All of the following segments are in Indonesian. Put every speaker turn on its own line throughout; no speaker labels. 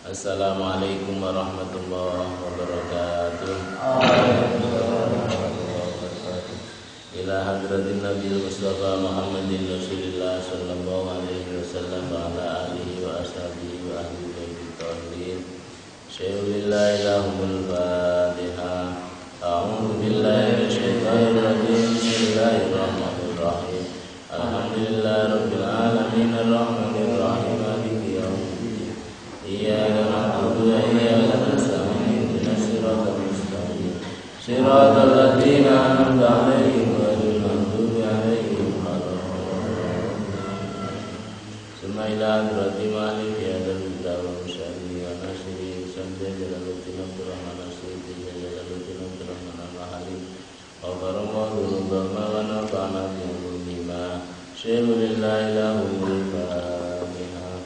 Assalamualaikum warahmatullahi wabarakatuh. Ila hadratin Nabi Mustafa Muhammadin Rasulillah sallallahu alaihi wasallam wa ala alihi wa ashabihi wa ahli baiti tahirin. Syai'ulillahi lahumul Fatihah. A'udzu billahi minasyaitonir rajim. Bismillahirrahmanirrahim. Alhamdulillahi rabbil alamin arrahmanir rahim maliki yaumiddin. Iyyaka na'budu wa iyyaka nasta'in. Ihdinas siratal mustaqim. Siratal ladzina an'amta 'alaihim ghairil maghdubi 'alaihim waladdallin. Summa ila hadrati malik ya dal dawa musyari wa nasiri sambil jalaluddin Abdurrahman as-Suyuti jalaluddin Abdurrahman al-Mahali wa barakallahu bama wa nafa'ana bima syai'ulillahi lahumul Fatihah.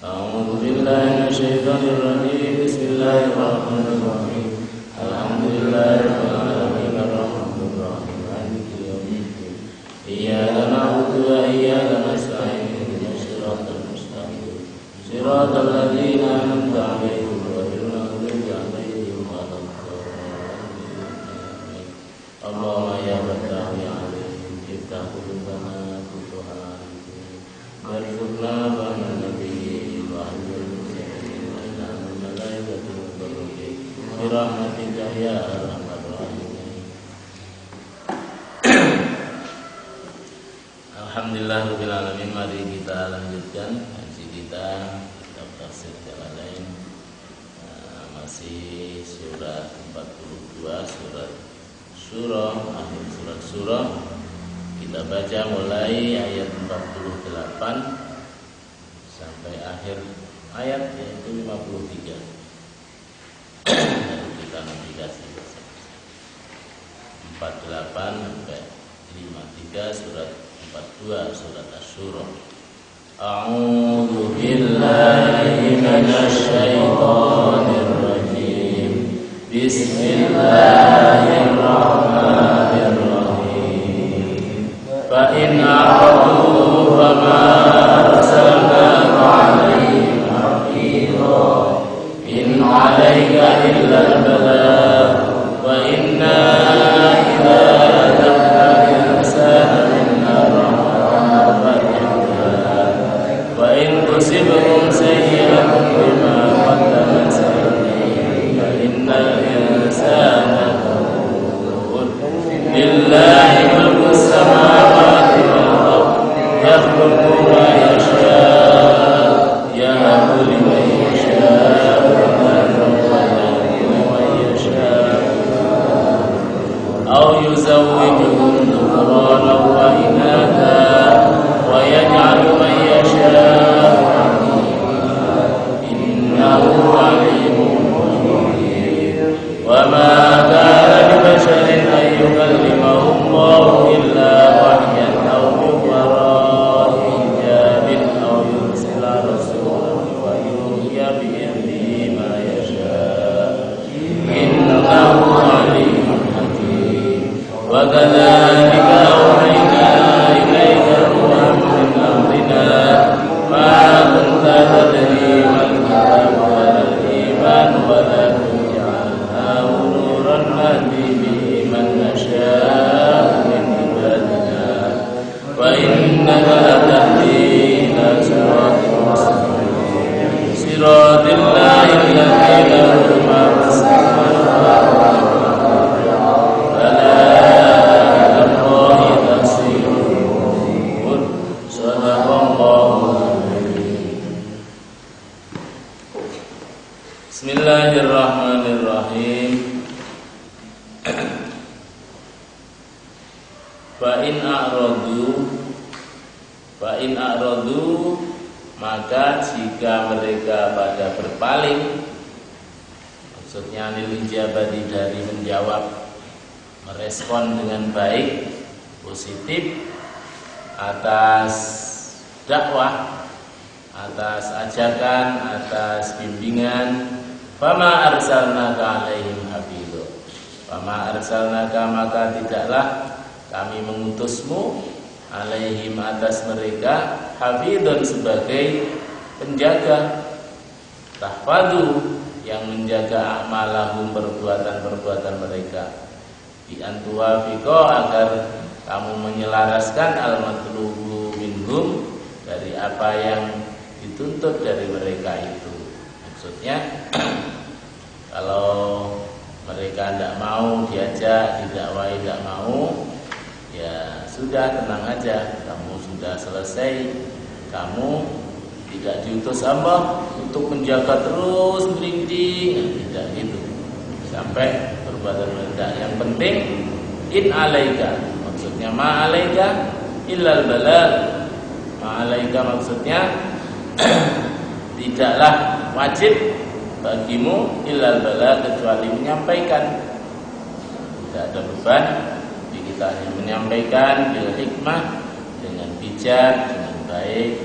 A'udzu billahi minasyaitonir rajim. Bismillahirrahmanirrahim. Alhamdulillahi rabbil alamin arrahmanir rahim maliki yaumiddin. Iyyaka na'budu wa iyyaka nasta'in. Ihdinas siratal mustaqim. Siratal ladzina an'amta 'alaihim ghairil maghdubi 'alaihim waladdallin. Allahumma ya Fattah ya 'alim iftah qulubana futuhan warzuqna fahma nabiyyin wa ahlul inna malaikatul muqarrabin bi rahmatika ya arhamar rahimin. Alhamdulillahirabbil alamin. Mari kita lanjutkan ngaji kita kitab tafsir Jalalain. Masih surat 42 surat surah, akhir surat surah. Kita baca mulai ayat 48 sampai akhir ayat yaitu 53. Lalu kita navigasi 48 sampai 53 surat 42 surat Asy-Syura. A'udzu billahi minasy syaithanir rajim. Bismillahirrahmanirrahim. Fa in a'radu fama arsalnaka 'alaihim hafidha in 'alaika illa al-balagh wa inna idza adabna al-insana minna rahmatan wa in tusibhum sayyi'atun bima qaddamat aydihim fa innal insana kafur. Lillahi mulku samawati wal ardh yakhluqu ma yasha yahabu liman yasha أو يزوجهم ذكرانا وإناثا ويجعل من يشاء عقيما إنه عليم قدير. وما كان لبشر أن يكلمه الله إلا وحيا أو من وراء حجاب أو يرسل رسولا ويوحي بإذنه ما يشاء إنه عليم. وكذلك أوحينا إليك روحا من أمرنا ما كنت تدري ما الكتاب ولا الإيمان ولكن جعلناه نورا نهدي به من نشاء من عبادنا وإنك لتهدي إلى صراط مستقيم صراط الله الذي له ما في السماوات Bismillahirrahmanirrahim. Fa in a'radu maka jika mereka pada berpaling, maksudnya lil ijabati dari menjawab, merespon dengan baik, positif atas dakwah, atas ajakan, atas bimbingan, fama arsalnaka 'alaihim hafidha. Fama arsalnaka maka tidaklah kami mengutusmu 'alaihim atas mereka hafidhan sebagai penjaga. tahfadu, yang menjaga amalahum, perbuatan-perbuatan mereka, bi antuwafiqo, agar kamu menyelaraskan al-matlubu minhum, dari apa yang dituntut dari mereka itu. Maksudnya kalau mereka tidak mau diajak, didakwai tidak mau, ya sudah, tenang aja, kamu sudah selesai, kamu tidak diutus Allah untuk menjaga terus merinding, tidak gitu sampai perbuatan mereka. Yang penting in alaika, maksudnya ma alaika illal balal. Ma alaika maksudnya tidaklah wajib bagimu illal balal, kecuali menyampaikan. Tidak ada beban, kita hanya menyampaikan bil hikmah, dengan bijak, dengan baik,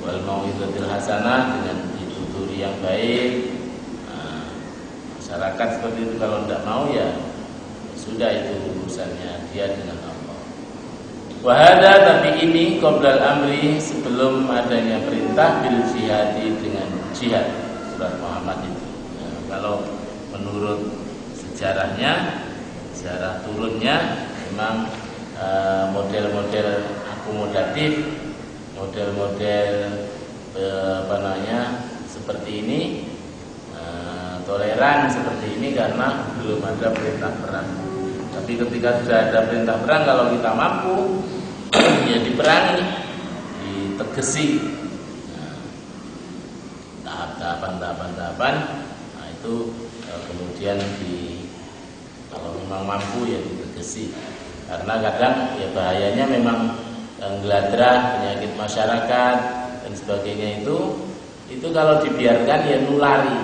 wal mau'izatil hasanah, dengan dituturi yang baik. Nah, masyarakat seperti itu kalau tidak mau, ya sudah, itu urusannya dia dengan Allah. Wahada, tapi ini qoblal amri, sebelum adanya perintah bil jihadi, dengan jihad. Surat Muhammad itu. Nah, kalau menurut sejarahnya, sejarah turunnya memang model-model akomodatif, model-model seperti ini, toleran seperti ini, karena belum ada perintah perang. Tapi ketika sudah ada perintah perang, kalau kita mampu ya diperangi, ditegesi, tahapan-tahapan. Nah, itu kemudian kalau memang mampu ya ditegesi. Karena kadang ya bahayanya memang geladrah, penyakit masyarakat dan sebagainya, itu kalau dibiarkan ya nulari.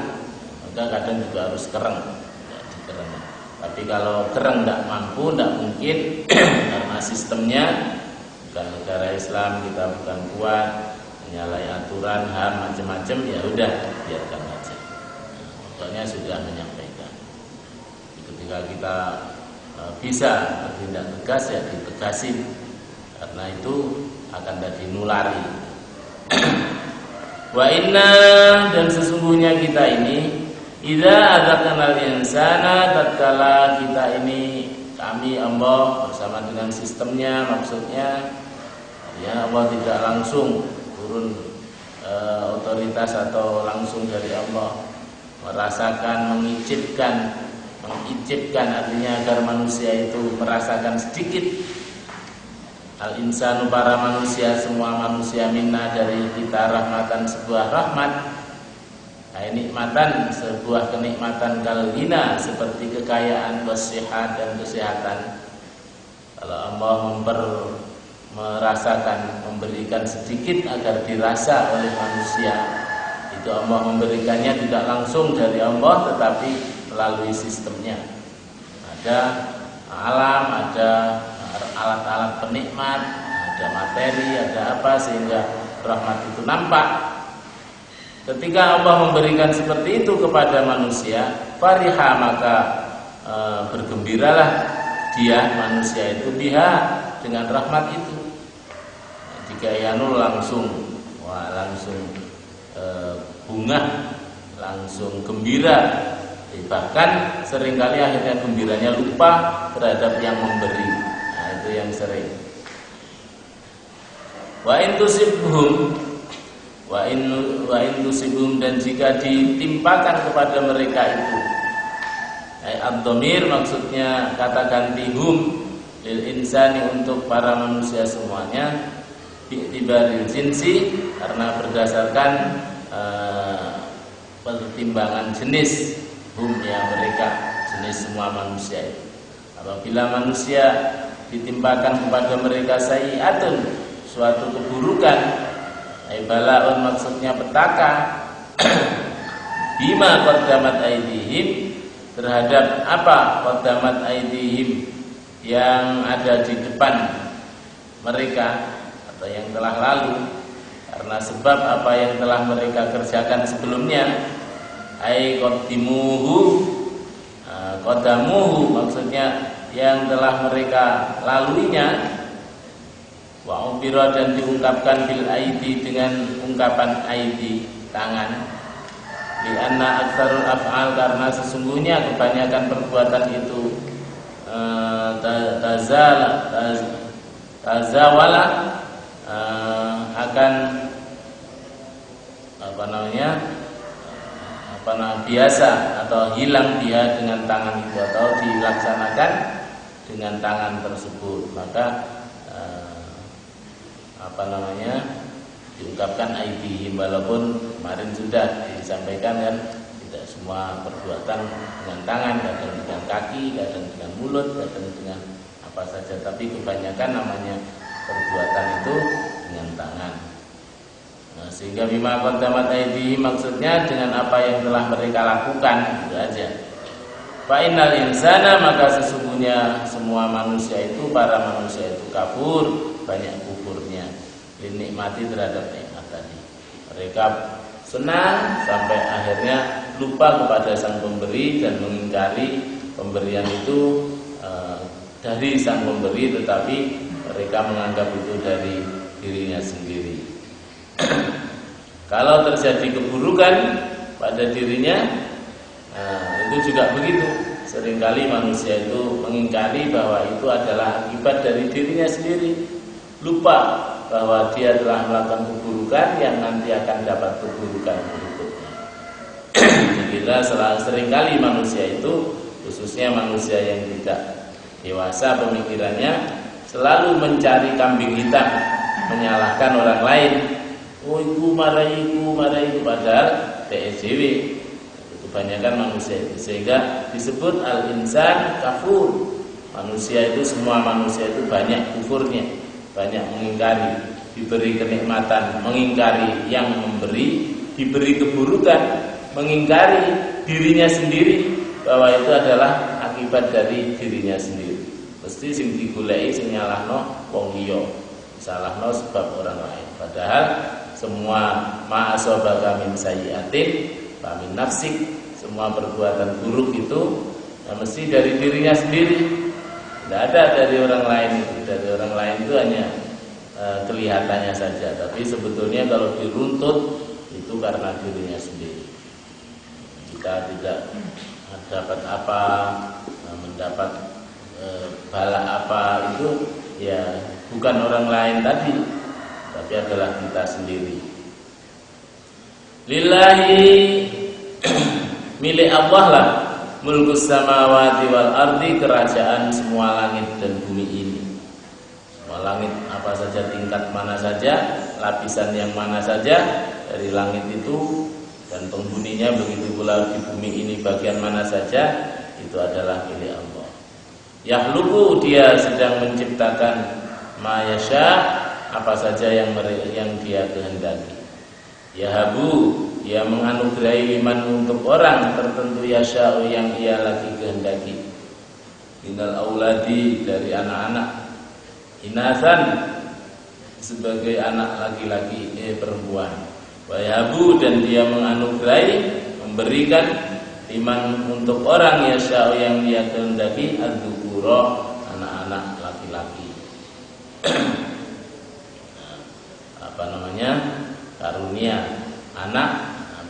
Maka kadang juga harus kereng, ya, dikereng. Tapi kalau kereng tidak mampu, tidak mungkin karena sistemnya bukan negara Islam, kita bukan kuat, menyalahi aturan, HAM, macam-macam, ya udah biarkan aja. Pokoknya sudah menyampaikan. Ketika kita bisa bertindak tegas, ya ditegasin, karena itu akan jadi nulari. Wa inna, dan sesungguhnya kita ini, idza adzaqnal insana, tatkala kita ini, kami Allah bersama dengan sistemnya, maksudnya ya Allah tidak langsung turun otoritas atau langsung dari Allah, merasakan, mengicipkan artinya agar manusia itu merasakan sedikit. Al-insanu, para manusia, semua manusia, minna, dari kita, rahmatan, sebuah rahmat, nikmatan, sebuah kenikmatan, kalina, seperti kekayaan, wasihat, dan kesehatan. Kalau Allah merasakan, memberikan sedikit agar dirasa oleh manusia, itu Allah memberikannya tidak langsung dari Allah, tetapi melalui sistemnya. Ada alam, ada alat-alat penikmat, ada materi, ada apa, sehingga rahmat itu nampak. Ketika Allah memberikan seperti itu kepada manusia, fariha, maka bergembiralah dia, manusia itu, biha, dengan rahmat itu. Jika yanul langsung bunga, langsung gembira, bahkan seringkali akhirnya gembiranya lupa terhadap yang memberi. Nah, itu yang sering. Wa in tusibhum, dan jika ditimpakan kepada mereka itu, ad-dhamir maksudnya kata ganti hum lil insani, untuk para manusia semuanya, bi'tibaril jinsi, karena berdasarkan pertimbangan jenis, hum yang mereka, jenis semua manusia itu. Apabila manusia ditimpakan kepada mereka sayi'atun, suatu keburukan, balaun maksudnya petaka, bima qaddamat aydihim, terhadap apa qaddamat aydihim, yang ada di depan mereka atau yang telah lalu, karena sebab apa yang telah mereka kerjakan sebelumnya. Ai qaddimuhu, qaddamuhu maksudnya yang telah mereka laluinya. Wa ubira, dan diungkapkan bil aidi, dengan ungkapan aidi, tangan. Di anna aktsarul af'al, karena sesungguhnya kebanyakan perbuatan itu tazawala akan biasa atau hilang dia dengan tangan itu atau dilaksanakan dengan tangan tersebut. Maka diungkapkan aidihim, walaupun kemarin sudah disampaikan kan tidak semua perbuatan dengan tangan, kadang dengan kaki, kadang dengan mulut, kadang dengan apa saja, tapi kebanyakan namanya perbuatan itu dengan tangan. Sehingga bima qaddamat aidihim, maksudnya dengan apa yang telah mereka lakukan, itu aja. Fa innal insana, maka sesungguhnya semua manusia itu, para manusia itu kafur, banyak kufurnya, dinikmati terhadap nikmat tadi. Mereka senang sampai akhirnya lupa kepada sang pemberi dan mengingkari pemberian itu dari sang pemberi, tetapi mereka menganggap itu dari dirinya sendiri. Kalau terjadi keburukan pada dirinya, itu juga begitu. Seringkali manusia itu mengingkari bahwa itu adalah akibat dari dirinya sendiri, lupa bahwa dia telah melakukan keburukan yang nanti akan dapat keburukan berikutnya. Kita seringkali manusia itu, khususnya manusia yang tidak dewasa pemikirannya, selalu mencari kambing hitam, menyalahkan orang lain. Oh, iku maraiku, padahal PSJW. Kebanyakan manusia itu, sehingga disebut al-insan kafur. Manusia itu, semua manusia itu banyak kufurnya, banyak mengingkari, diberi kenikmatan, mengingkari yang memberi, diberi keburukan, mengingkari dirinya sendiri bahwa itu adalah akibat dari dirinya sendiri. Mesti sing digoleki sing nyalahno wong liya, salahno sebab orang lain. Padahal semua ma'asobaka min sayyi'atin fa min nafsik, semua perbuatan buruk itu mesti dari dirinya sendiri. Tidak ada dari orang lain itu. Dari orang lain itu hanya kelihatannya saja, tapi sebetulnya kalau diruntut itu karena dirinya sendiri. Jika tidak dapat apa, mendapat bala apa, itu ya bukan orang lain tadi, tapi adalah kita sendiri. Lillahi, milik Allah lah, mulkus samawati wal ardi, kerajaan semua langit dan bumi ini. Semua langit apa saja, tingkat mana saja, lapisan yang mana saja dari langit itu, dan penghuninya begitu pula di bumi ini bagian mana saja, itu adalah milik Allah. Yakhluqu, dia sedang menciptakan ma yasha, apa saja yang dia kehendaki. Yahabu, dia menganugerahi liman untuk orang tertentu, yasha'u, yang ia lagi kehendaki. Minal auladi, dari anak-anak, inasan, sebagai anak laki-laki, perempuan. Wa yahabu, dan dia menganugerahi, memberikan liman untuk orang, yasha'u, yang dia kehendaki, adzukura, anak-anak laki-laki. Karunia anak,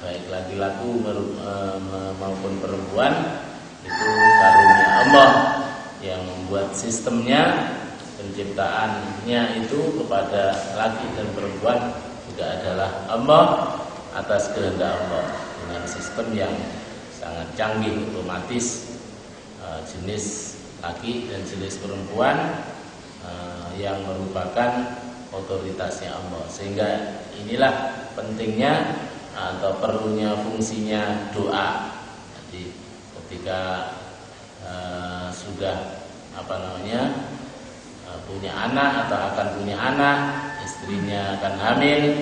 baik laki-laki maupun perempuan, itu karunia Allah yang membuat sistemnya, penciptaannya itu kepada laki dan perempuan juga adalah Allah, atas kehendak Allah, dengan sistem yang sangat canggih, otomatis jenis laki dan jenis perempuan yang merupakan otoritasnya Allah. Sehingga inilah pentingnya atau perlunya fungsinya doa. Jadi ketika sudah punya anak atau akan punya anak, istrinya akan hamil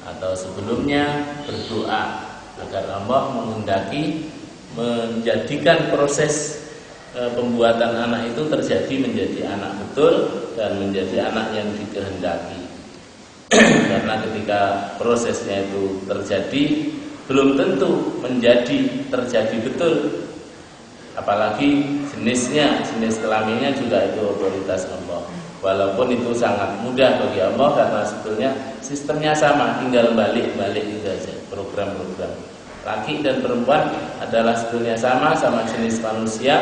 atau sebelumnya, berdoa agar Allah menghendaki menjadikan proses pembuatan anak itu terjadi menjadi anak betul dan menjadi anak yang dikehendaki. Karena ketika prosesnya itu terjadi, belum tentu terjadi betul. Apalagi jenis kelaminnya juga itu otoritas Allah. Walaupun itu sangat mudah bagi Allah, karena sebetulnya sistemnya sama, tinggal balik itu aja, program-program. Laki dan perempuan adalah sebetulnya sama jenis manusia,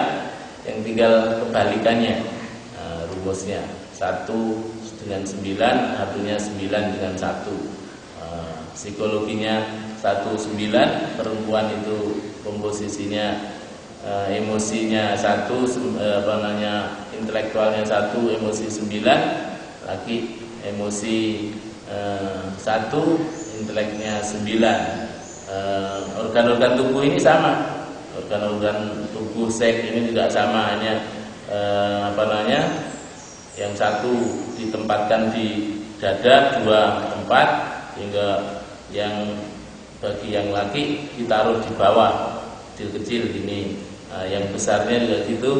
yang tinggal kebalikannya rumusnya. 1 dengan 9, artinya 9 dengan 1. Psikologinya 1-9, perempuan itu komposisinya emosinya 1, intelektualnya 1, emosi 9, laki emosi 1, inteleknya 9. Organ-organ tubuh ini sama, organ-organ tubuh seks ini juga sama, hanya yang 1 ditempatkan di dada, 2 tempat, hingga yang bagi yang laki ditaruh di bawah, kecil-kecil ini. Yang besarnya juga gitu,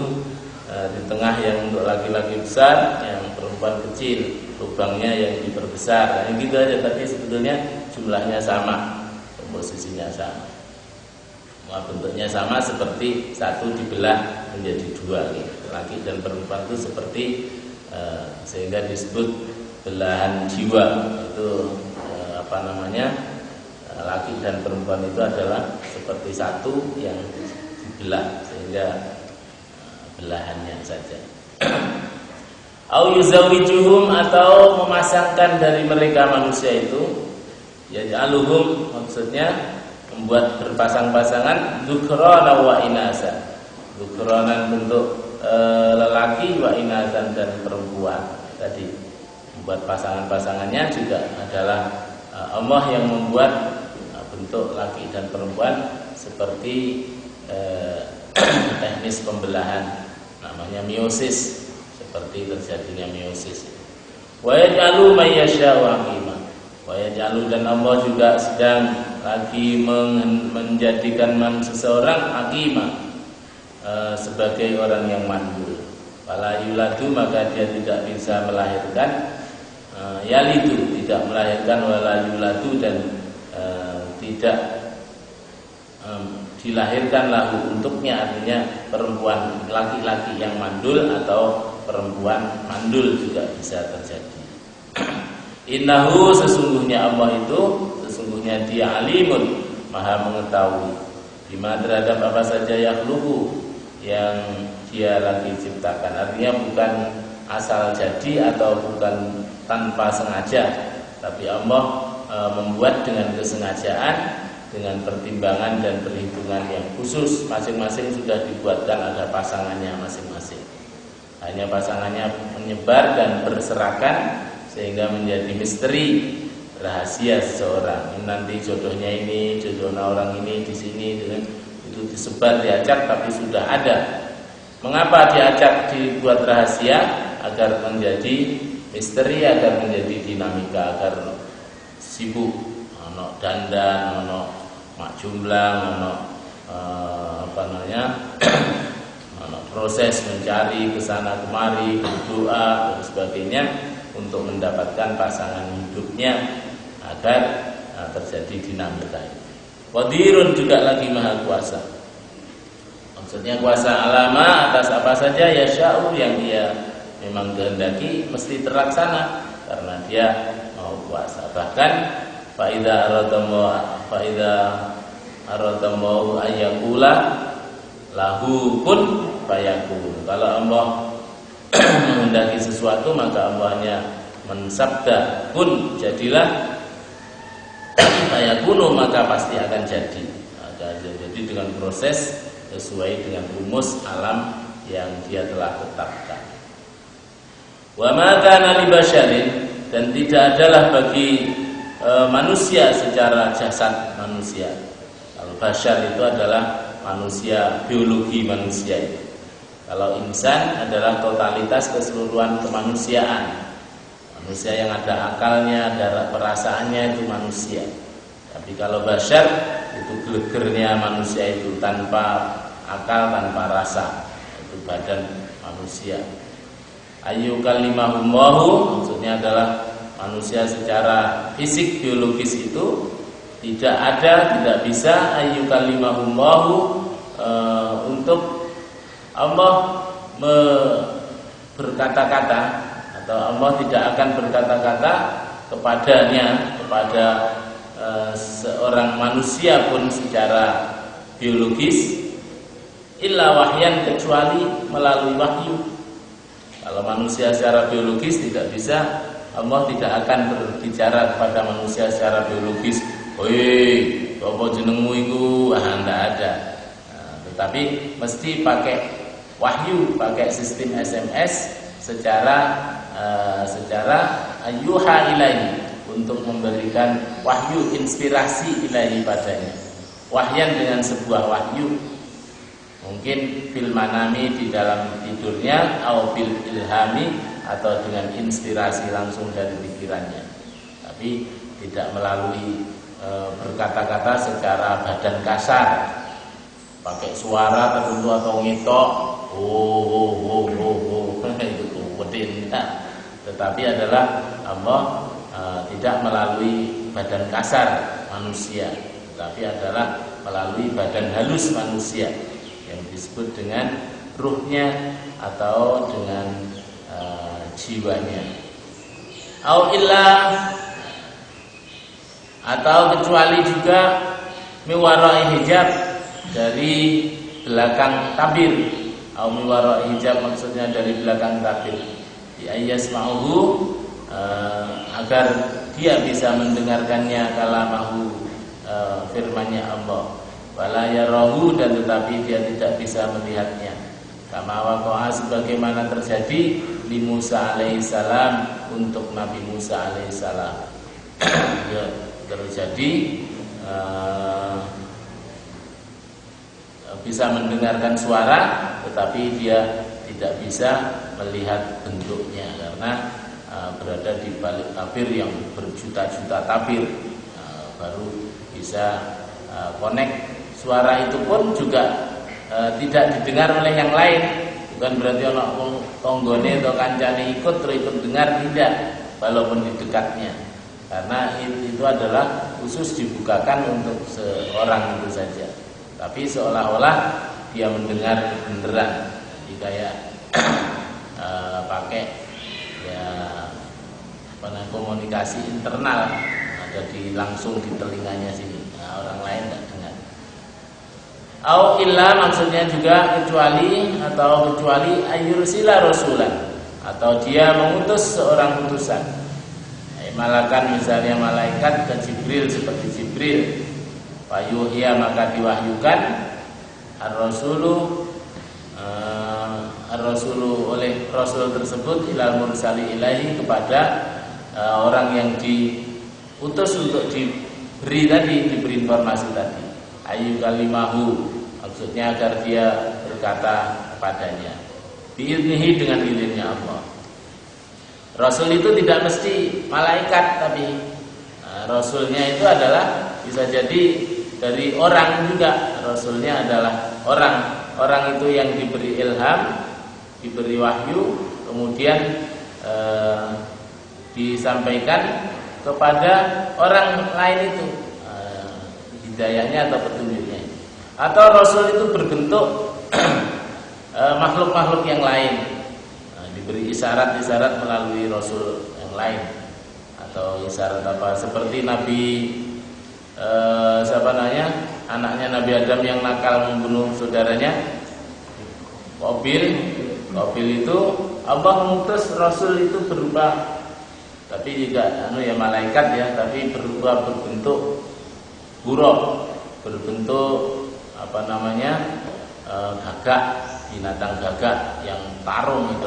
di tengah yang untuk laki-laki besar, yang perempuan kecil, lubangnya yang diperbesar. Gitu aja, tapi sebetulnya jumlahnya sama, komposisinya sama. Bentuknya sama, seperti 1 dibelah menjadi 2 gitu. Laki dan perempuan itu seperti sehingga disebut belahan jiwa. Itu laki dan perempuan itu adalah seperti 1 yang dibelah, sehingga belahannya saja. Au yuzawijuhum, atau memasangkan dari mereka manusia itu, yaj'aluhum, maksudnya membuat berpasang-pasangan, dzukhrana wa inasa. Dzukhrana bentuk lelaki, wa inasan dan perempuan. Tadi membuat pasangan-pasangannya juga adalah Allah yang membuat bentuk laki dan perempuan seperti teknis pembelahan, namanya meiosis, seperti terjadinya meiosis. Wa yaj'alu may yasha'u aqima. Wa yaj'alu, dan Allah juga sedang lagi menjadikan seseorang aqima, sebagai orang yang mandul. Fala yuladu, maka dia tidak bisa melahirkan. Yalidu, tidak melahirkan. Wala yuladu, dan tidak dilahirkan lahu untuknya, artinya perempuan, laki-laki yang mandul atau perempuan mandul juga bisa terjadi. Innahu, sesungguhnya Allah itu, sesungguhnya dia alimun, maha mengetahui, bima, terhadap apa saja yakhluqu, yang dia lagi ciptakan. Artinya bukan asal jadi atau bukan tanpa sengaja, tapi Allah membuat dengan kesengajaan, dengan pertimbangan dan perhitungan yang khusus. Masing-masing sudah dibuatkan ada pasangannya masing-masing. Hanya pasangannya menyebar dan berserakan sehingga menjadi misteri, rahasia seseorang. Nanti jodohnya ini, jodohnya orang ini di sini, itu disebar, diacak, tapi sudah ada. Mengapa diacak, dibuat rahasia? Agar menjadi misteri, agar menjadi dinamika, agar sibuk, ono dandan, ono mak jumblang, ono ono proses mencari kesana kemari, berdoa dan sebagainya untuk mendapatkan pasangan hidupnya, agar terjadi dinamika itu. Qadirun, juga lagi maha kuasa. Maksudnya kuasa alama atas apa saja yasha'u, yang dia memang kehendaki mesti terlaksana karena dia mau kuasa. Bahkan faida aradamu ayyakula lahu kun fayakun. Kalau Allah menghendaki sesuatu, maka Allahnya mensabda kun, jadilah, fayakunu, maka pasti akan jadi. Jadi dengan proses sesuai dengan rumus alam yang dia telah tetapkan. Wa ma kana li basyarin, dan tidak adalah bagi manusia secara jasad manusia. Kalau basyar itu adalah manusia, biologi manusia itu. Kalau insan adalah totalitas keseluruhan kemanusiaan. Manusia yang ada akalnya, ada perasaannya, itu manusia. Tapi kalau basyar itu gelegernya manusia itu, tanpa akal, tanpa rasa. Itu badan manusia. Ayu kalimahummahu, maksudnya adalah manusia secara fisik biologis itu tidak ada, tidak bisa ayu kalimahummahu, untuk Allah berkata-kata, atau Allah tidak akan berkata-kata kepadanya, kepada seorang manusia pun secara biologis illa wahyan, kecuali melalui wahyu. Kalau manusia secara biologis tidak bisa, Allah tidak akan berbicara kepada manusia secara biologis. Woi, apa jenengmu iku? Enggak ada. Tetapi mesti pakai wahyu, pakai sistem SMS secara ayyuha ilaihi, untuk memberikan wahyu, inspirasi ilahi padanya. Wahyan dengan sebuah wahyu, mungkin fil manami, di dalam tidurnya, atau fil ilhami, atau dengan inspirasi langsung dari pikirannya. Tapi tidak melalui berkata-kata secara badan kasar, pakai suara tertentu atau ngitok, itu wedin. Tetapi adalah Allah tidak melalui badan kasar manusia, tetapi adalah melalui badan halus manusia yang disebut dengan ruhnya atau dengan jiwanya. Atau kecuali juga miwarai hijab, dari belakang tabir. Au miwarai hijab maksudnya dari belakang tabir. Yasma'uhu, agar dia bisa mendengarkannya, kalamahu, firman-Nya Allah. Wala yarahu, dan tetapi dia tidak bisa melihatnya. Kama waqa'a, sebagaimana terjadi li Musa alaihissalam, untuk Nabi Musa alaihissalam. Ya, terjadi bisa mendengarkan suara, tetapi dia tidak bisa melihat bentuknya karena berada di balik tabir yang berjuta-juta tabir, baru bisa connect. Suara itu pun juga tidak didengar oleh yang lain. Bukan berarti orang tonggone atau kancane ikut dengar, tidak, walaupun di dekatnya. Karena itu adalah khusus dibukakan untuk seorang itu saja. Tapi seolah-olah dia mendengar beneran. Jadi kayak pakai ya komunikasi internal, ada langsung di telinganya sini. Nah, orang lain tidak dengar. Au illa, maksudnya juga kecuali ayyursila rasulan, atau dia mengutus seorang utusan. Malakan, misalnya malaikat ke Jibril, seperti Jibril, fayuhiya, maka diwahyukan ar-rasulu oleh rasul tersebut ilal mursali ilahi, kepada orang yang diutus untuk diberi informasi tadi. Ayu kalimahu, maksudnya agar dia berkata kepadanya biiznihi, dengan izinnya Allah. Rasul itu tidak mesti malaikat, tapi rasulnya itu adalah bisa jadi dari orang juga. Rasulnya adalah orang. Orang itu yang diberi ilham, diberi wahyu, kemudian disampaikan kepada orang lain itu hidayahnya atau petunjuknya. Atau rasul itu berbentuk makhluk-makhluk yang lain, diberi isyarat-isyarat melalui rasul yang lain. Atau isyarat apa, seperti Nabi anaknya Nabi Adam yang nakal membunuh saudaranya Qabil itu Allah mengutus rasul itu berupa, tapi juga malaikat ya, tapi berupa berbentuk buruk, berbentuk gagak, binatang gagak yang tarung itu.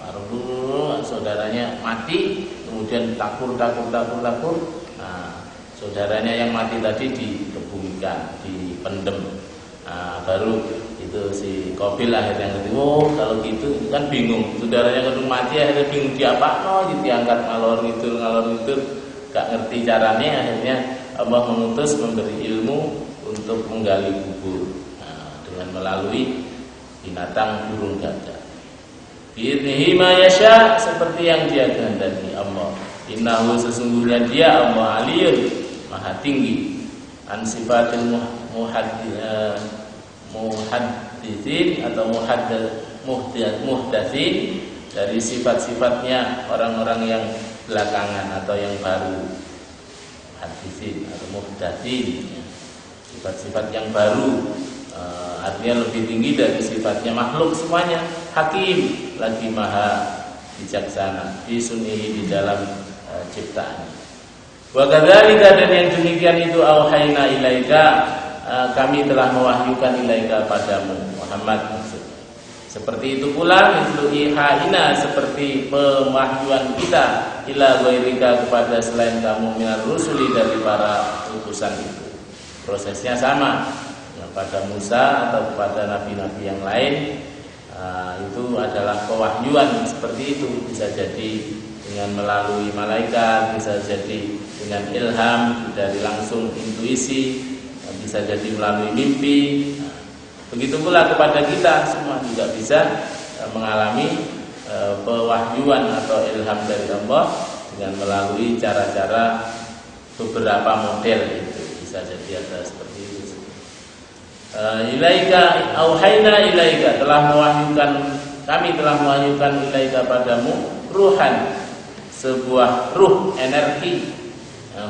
Tarung dulu, saudaranya mati, kemudian takur. Nah, saudaranya yang mati tadi dikebumikan, dipendem. Nah, baru itu si Qabil akhirnya ngerti, kalau gitu kan bingung. Saudaranya kedua mati, akhirnya bingung diapakno, diangkat ngalor ngidul, gak ngerti caranya. Akhirnya Allah mengutus, memberi ilmu untuk menggali kubur, dengan melalui binatang burung gagak. Bi'idnihi ma yasha, seperti yang dia kehendaki Allah. Innahu, sesungguhnya dia Allah aliyun, maha tinggi. An sifatil muhadditsin atau muhdatsin, dari sifat-sifatnya orang-orang yang belakangan atau yang baru. muhaddisin atau muhdatsin, sifat-sifat yang baru, artinya lebih tinggi dari sifatnya makhluk semuanya. Hakim, lagi maha bijaksana, bisunihi, di dalam ciptaan. Wa kadzalika, dan yang demikian itu auhayna ilaika, kami telah mewahyukan ilaika padamu Muhammad. Seperti itu pula mislu ihaina, seperti pemahyuan kita ila ghairika, kepada selain kamu minar rusuli, dari para utusan itu. Prosesnya sama pada Musa atau kepada nabi-nabi yang lain, itu adalah pewahyuan seperti itu. Bisa jadi dengan melalui malaikat, bisa jadi dengan ilham dari langsung intuisi, bisa jadi melalui mimpi. Begitu pula kepada kita semua juga bisa mengalami pewahyuan atau ilham dari Allah dengan melalui cara-cara beberapa model itu. Bisa jadi ada seperti itu. Ilaika auhayna ilaika, kami telah mewahyukan ilaika padamu ruhan, sebuah ruh, energi.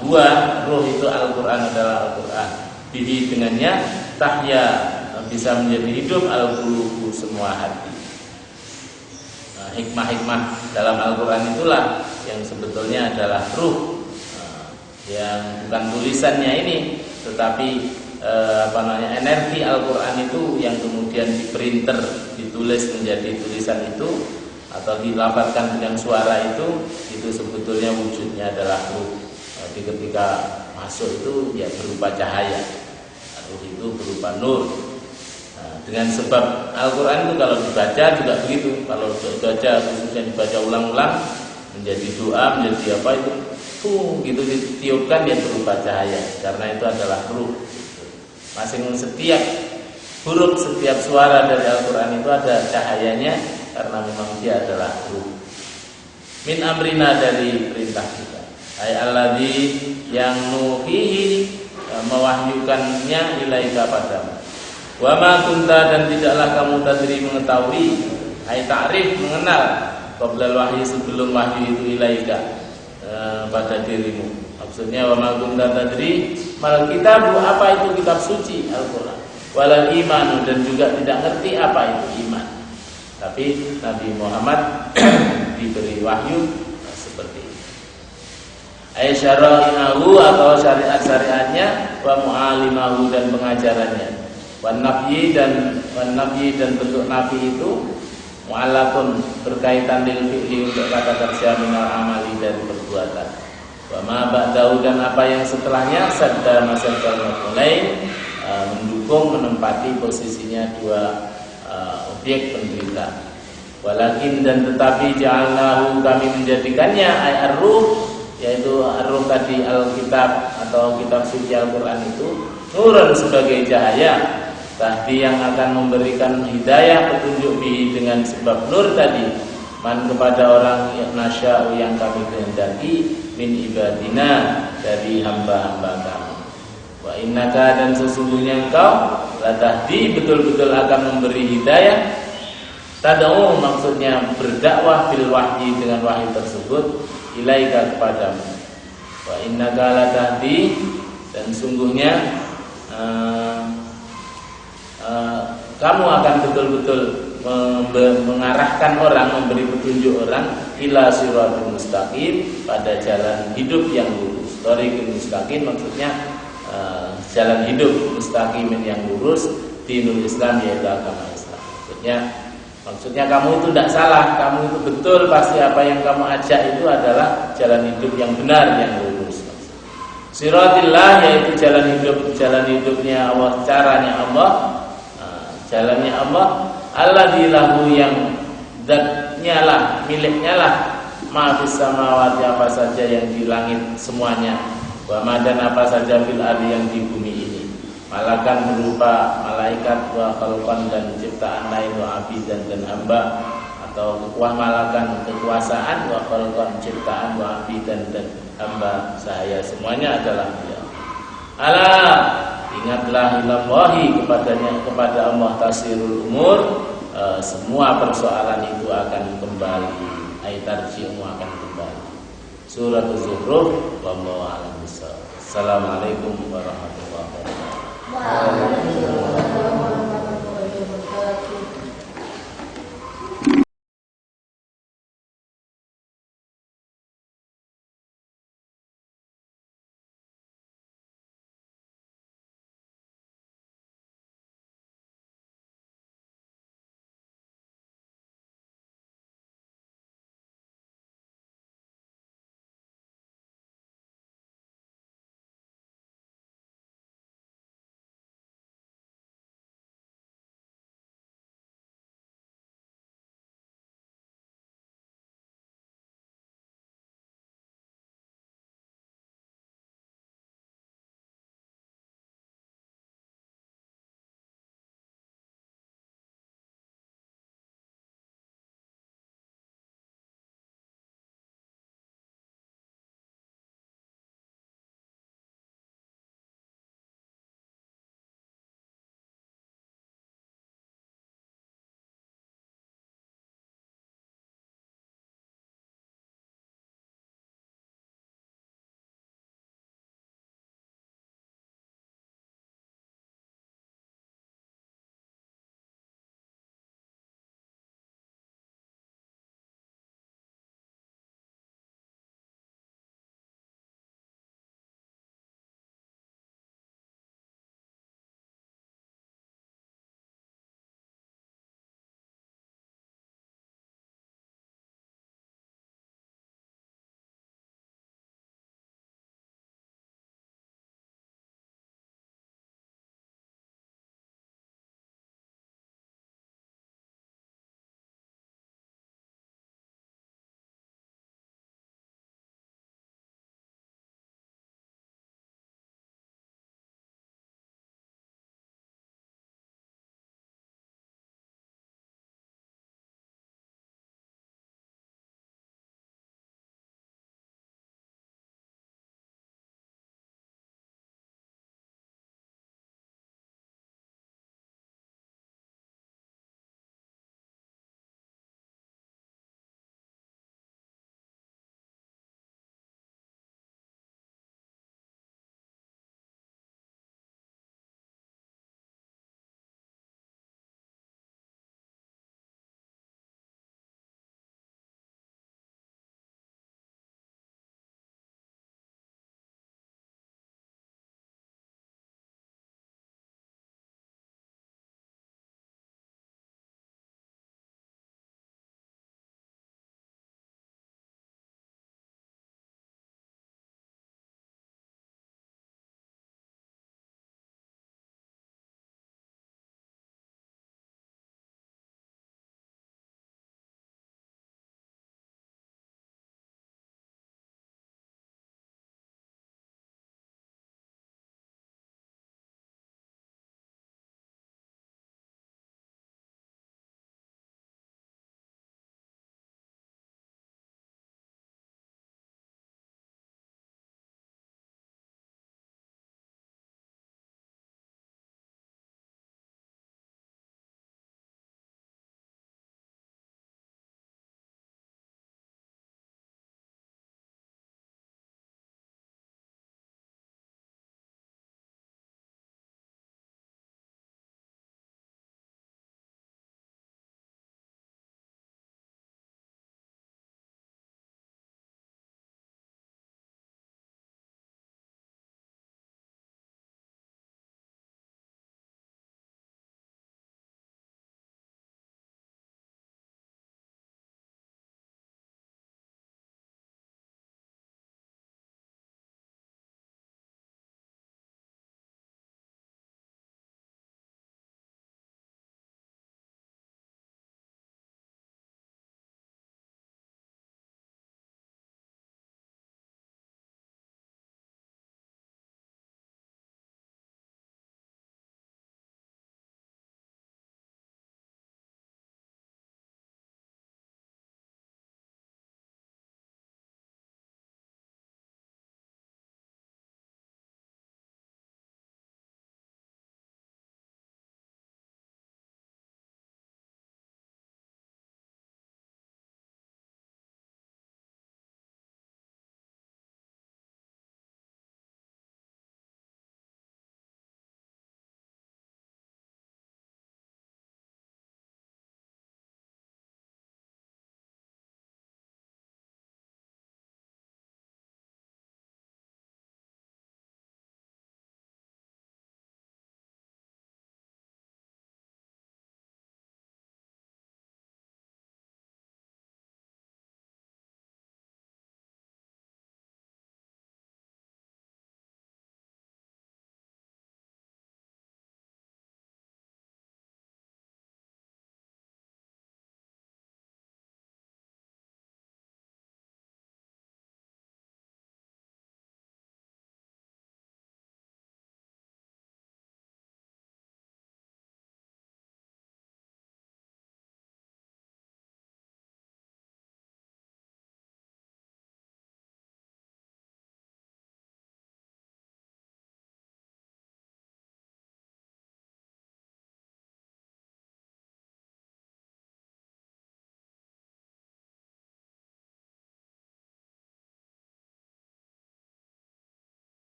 Huwa, ruh itu Al-Quran, adalah Al-Quran. Bihi, dengannya tahya, bisa menjadi hidup al-qulubu, semua hati. Hikmah-hikmah dalam Al-Quran itulah yang sebetulnya adalah ruh, yang bukan tulisannya ini, tetapi energi Al-Quran itu yang kemudian diprinter, ditulis menjadi tulisan itu, atau dilafalkan dengan suara itu sebetulnya wujudnya adalah ruh. Jadi ketika masuk itu ya berupa cahaya, ruh itu berupa nur. Dengan sebab Al-Quran itu kalau dibaca juga begitu. Kalau dibaca, khususnya dibaca ulang-ulang, menjadi doa, menjadi apa itu, gitu ditiupkan, dia berupa cahaya. Karena itu adalah ruh. Setiap huruf, setiap suara dari Al-Quran itu ada cahayanya, karena memang dia adalah ruh. Min amrina, dari perintah kita. Ay alladzi, yang nuhihi, mewahyukannya ilaika padamu. Wa ma kunta, dan tidaklah kamu tadri, mengetahui, ai ta'rif, mengenal, qablal wahyi, sebelum wahyu itu ilaika, pada dirimu. Maksudnya wa ma kunta tadri mal kitabu, apa itu kitab suci Al-Qur'an, walal iman, dan juga tidak ngerti apa itu iman. Tapi Nabi Muhammad diberi wahyu seperti itu. Ai syara'inahu, atau syariat-syariatnya, wa mu'alimahu, dan pengajarannya. Wan nafyi, dan bentuk nafi itu mu'allaqun, berkaitan lil fi'li, untuk kata kerja, minal amali, dari perbuatan. Wa ma ba'dahu, dan apa yang setelahnya, sadda masaddal maf'ulain, mendukung, menempati posisinya dua objek penderita. Walakin, dan tetapi, ja'alnahu, kami menjadikannya, ay ar-ruh, yaitu ar-ruh tadi, al-kitab atau kitab suci Al-Quran itu, nuran, sebagai cahaya, tahdi, yang akan memberikan hidayah, petunjuk bihi, dengan sebab nur tadi, man, kepada orang yang nasya'u, yang kami kehendaki, min ibadina, dari hamba-hamba kami. Wa innaka, dan sesungguhnya engkau, la tahdi, betul-betul akan memberi hidayah, tad'u, maksudnya berdakwah, bil wahyi, dengan wahyu tersebut, ilaika, kepadamu. Wa innaka la tahdi, dan sungguhnya kamu akan betul-betul mengarahkan orang, memberi petunjuk orang, ila siratul mustaqim, pada jalan hidup yang lurus. Thariqul mustaqim maksudnya jalan hidup, mustaqimin, yang lurus, dinul Islam, yaitu agama Islam. Maksudnya kamu itu tidak salah, kamu itu betul, pasti apa yang kamu ajak itu adalah jalan hidup yang benar, yang lurus. Siratillah, yaitu jalan hidupnya Allah, caranya Allah, jalannya Allah. Alladzi lahu, yang zatnya lah, miliknya lah, ma fis samawati, apa saja yang di langit semuanya, wa ma, dan apa saja fil ardi, yang di bumi ini. Malakan, berupa malaikat, wa khalqan, dan ciptaan lain, wa abidan, dan hamba, atau malakan, kekuasaan, wa khalqan, ciptaan, wa abidan, dan hamba sahaya, semuanya adalah dia. Ala, ingatlah, ilallahi, kepada Allah, tasirul umur, semua persoalan itu akan kembali, ay tarji'u, akan kembali. Surat Az-Zukhruf, wallahu a'lam bishawab. Assalamualaikum warahmatullahi wabarakatuh.
Waalaikumsalam.